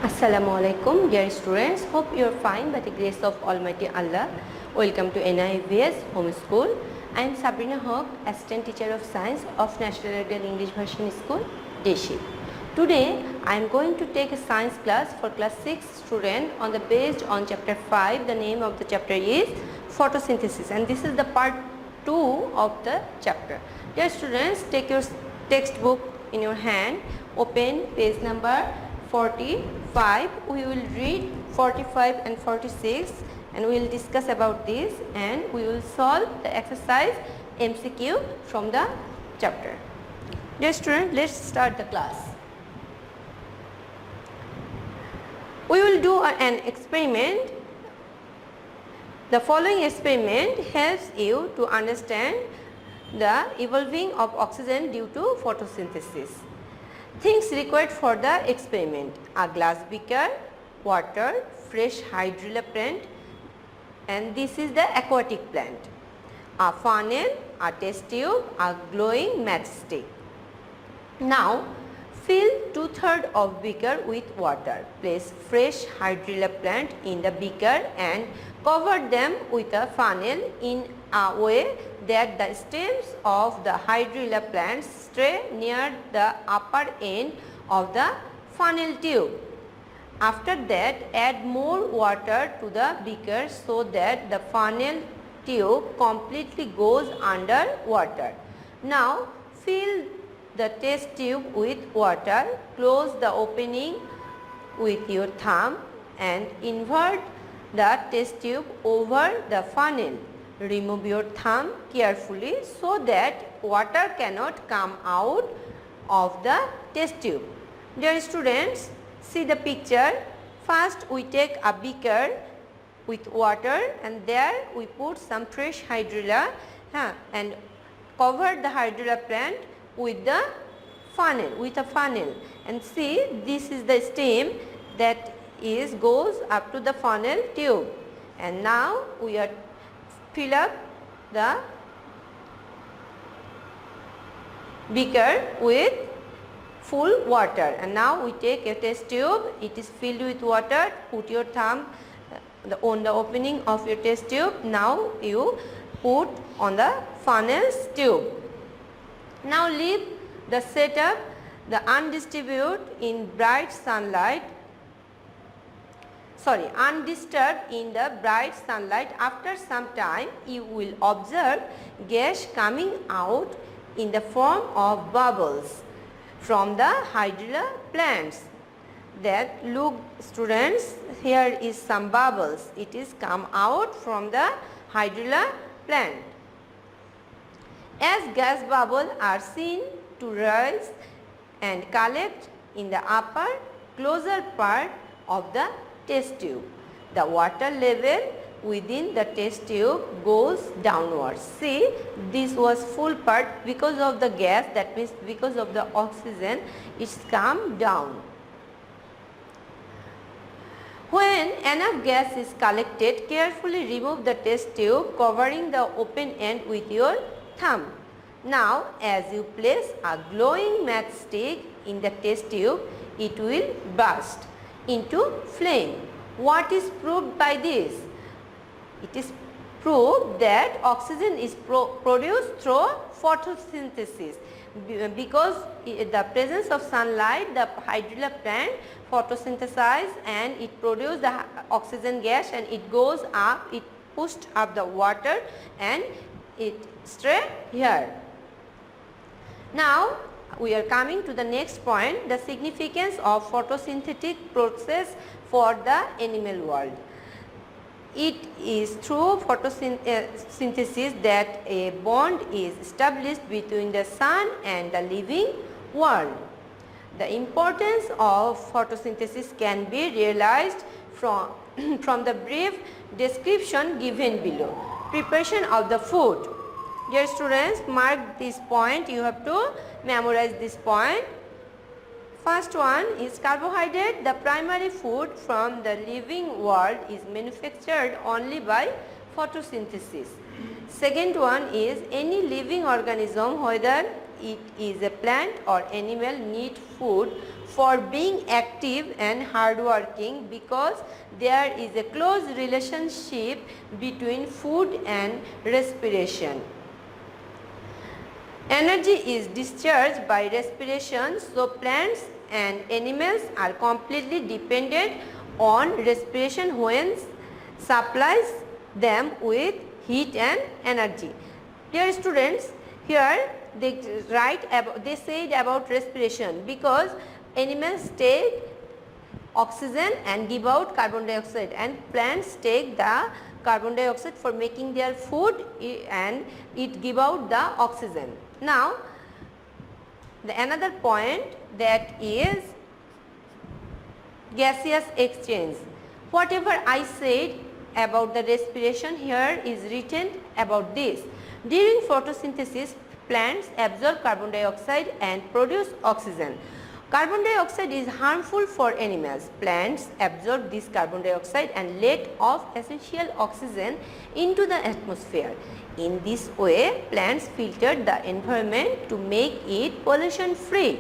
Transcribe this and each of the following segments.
Assalamu alaikum, dear students. Hope you are fine by the grace of Almighty Allah. Welcome to NIVS Home School. I am Sabrina Haq, Assistant Teacher of Science of National Ideal English Version School, Deshi. Today, I am going to take a science class for class 6 student on the based on chapter 5. The name of the chapter is photosynthesis, and this is the part 2 of the chapter. Dear students, take your textbook in your hand, open page number 45. We will read 45 and 46 and we will discuss about this, and we will solve the exercise MCQ from the chapter. Dear student, let's start the class. We will do an experiment. The following experiment helps you to understand the evolving of oxygen due to photosynthesis. Things required for the experiment: a glass beaker, water, fresh hydrilla plant, and this is the aquatic plant, a funnel, a test tube, a glowing matchstick. Now fill 2/3 of beaker with water. Place fresh hydrilla plant in the beaker and cover them with a funnel in a way that the stems of the hydrilla plants stay near the upper end of the funnel tube. After that, add more water to the beaker so that the funnel tube completely goes under water. Now fill the test tube with water. Close the opening with your thumb and invert the test tube over the funnel. Remove your thumb carefully so that water cannot come out of the test tube. Dear students, see the picture. First we take a beaker with water and there we put some fresh hydrilla and cover the hydrilla plant with the funnel, and see, this is the stem that goes up to the funnel tube, and now we are fill up the beaker with full water, and now we take a test tube. It is filled with water. Put your thumb on the opening of your test tube. Now you put on the funnel's tube. Now leave the setup undisturbed in the bright sunlight. After some time, you will observe gas coming out in the form of bubbles from the hydrilla plants. That look students, here is some bubbles. It is come out from the hydrilla plant. As gas bubbles are seen to rise and collect in the upper closer part of the test tube, the water level within the test tube goes downwards. See, this was full part because of the gas, that means because of the oxygen, it's come down. When enough gas is collected, carefully remove the test tube covering the open end with your thumb. Now as you place a glowing matchstick in the test tube, it will burst into flame. What is proved by this? It is proved that oxygen is produced through photosynthesis. Because the presence of sunlight, the hydrilla plant photosynthesize and it produces the oxygen gas, and it goes up, it pushed up the water and it straight here. Now we are coming to the next point, the significance of photosynthetic process for the animal world. It is through photosynthesis that a bond is established between the sun and the living world. The importance of photosynthesis can be realized from the brief description given below. Preparation of the food. Dear students, mark this point. You have to memorize this point. First one is carbohydrate. The primary food from the living world is manufactured only by photosynthesis. Second one is any living organism, whether it is a plant or animal need food for being active and hardworking because there is a close relationship between food and respiration. Energy is discharged by respiration, so plants and animals are completely dependent on respiration when supplies them with heat and energy. Dear students, here they said about respiration because animals take oxygen and give out carbon dioxide, and plants take the carbon dioxide for making their food and it give out the oxygen. Now, another point, that is gaseous exchange. Whatever I said about the respiration, here is written about this. During photosynthesis, plants absorb carbon dioxide and produce oxygen. Carbon dioxide is harmful for animals. Plants absorb this carbon dioxide and let off essential oxygen into the atmosphere. In this way, plants filter the environment to make it pollution free.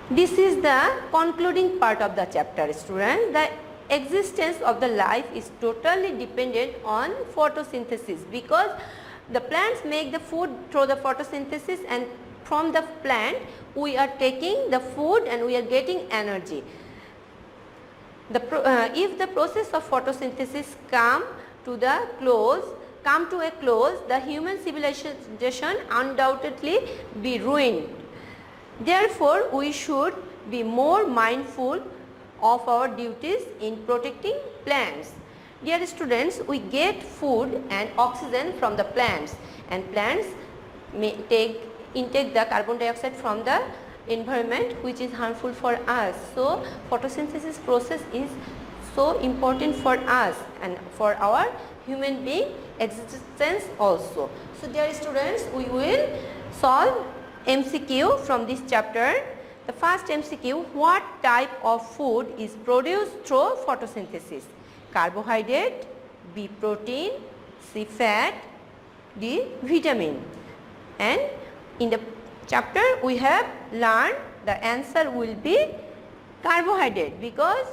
This is the concluding part of the chapter, students. The existence of the life is totally dependent on photosynthesis because the plants make the food through the photosynthesis, and from the plant we are taking the food and we are getting energy. If the process of photosynthesis come to a close, the human civilization undoubtedly be ruined. Therefore, we should be more mindful of our duties in protecting plants. Dear students, we get food and oxygen from the plants, and plants may intake the carbon dioxide from the environment, which is harmful for us. So, photosynthesis process is so important for us and for our human being existence also. So, dear students, we will solve MCQ from this chapter. The first MCQ, what type of food is produced through photosynthesis? Carbohydrate, B protein, C fat, D vitamin. And in the chapter we have learned the answer will be carbohydrate because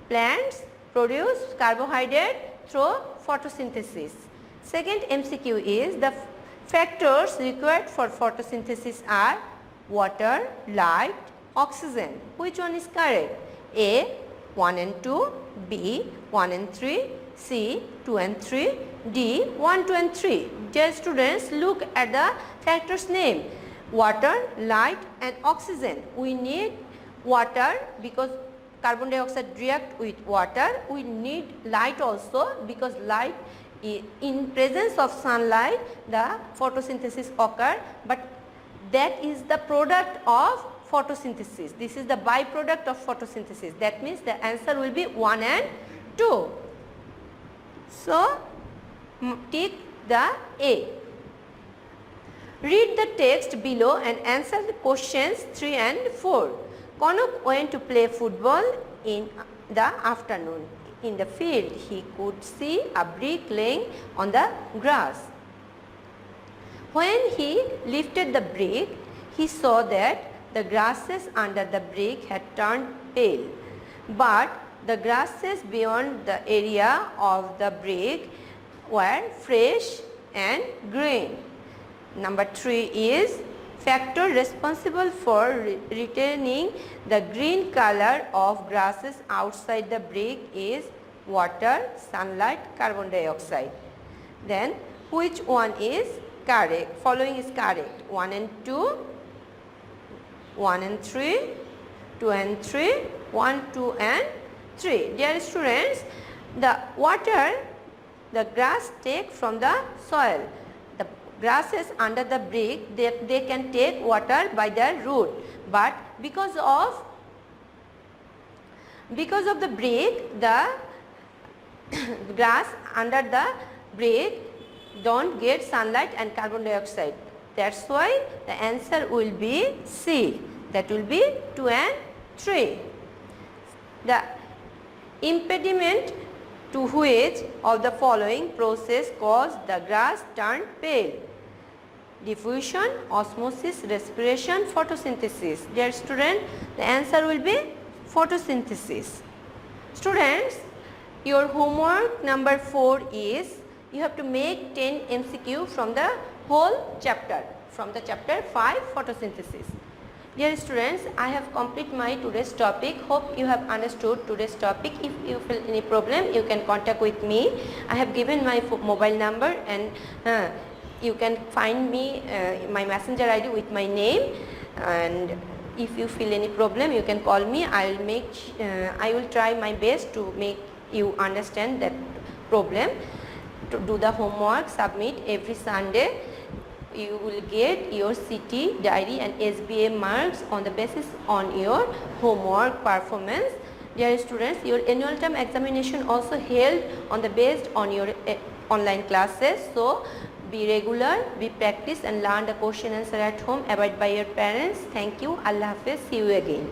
plants produce carbohydrate through photosynthesis. Second MCQ is the factors required for photosynthesis are water, light, oxygen. Which one is correct? A 1 and 2, B 1 and 3, C 2 and 3, D 1, 2 and 3. Dear students, look at the factors name: water, light and oxygen. We need water because carbon dioxide react with water. We need light also because light, in presence of sunlight the photosynthesis occur, but that is the product of photosynthesis. This is the byproduct of photosynthesis. That means the answer will be 1 and 2. So, take the A. Read the text below and answer the questions 3 and 4. Konok went to play football in the afternoon. In the field, he could see a brick laying on the grass. When he lifted the brick, he saw that the grasses under the brick had turned pale, but the grasses beyond the area of the brick were fresh and green. Number 3 is factor responsible for retaining the green color of grasses outside the brick is water, sunlight, carbon dioxide. Then which one is correct? Following is correct. 1 and 2, 1 and 3, 2 and 3, 1, 2 and 3. Dear students, the water the grass take from the soil. The grasses under the brick, they can take water by their root, but because of the brick, the grass under the brick don't get sunlight and carbon dioxide. That's why the answer will be C. That will be 2 and 3. The impediment to which of the following process caused the grass turned pale? Diffusion, osmosis, respiration, photosynthesis. Dear student, the answer will be photosynthesis. Students, your homework number 4 is you have to make 10 MCQ from the whole chapter, from the chapter 5 photosynthesis. Dear students, I have completed my today's topic. Hope you have understood today's topic. If you feel any problem, you can contact with me. I have given my mobile number, and you can find me my messenger ID with my name, and if you feel any problem you can call me. I will try my best to make you understand that problem. To do the homework, submit every Sunday. You will get your CT, diary and SBA marks on the basis on your homework performance. Dear students, your annual term examination also held on the based on your online classes. So be regular, be practice and learn the question answer at home. Abide by your parents. Thank you. Allah Hafiz. See you again.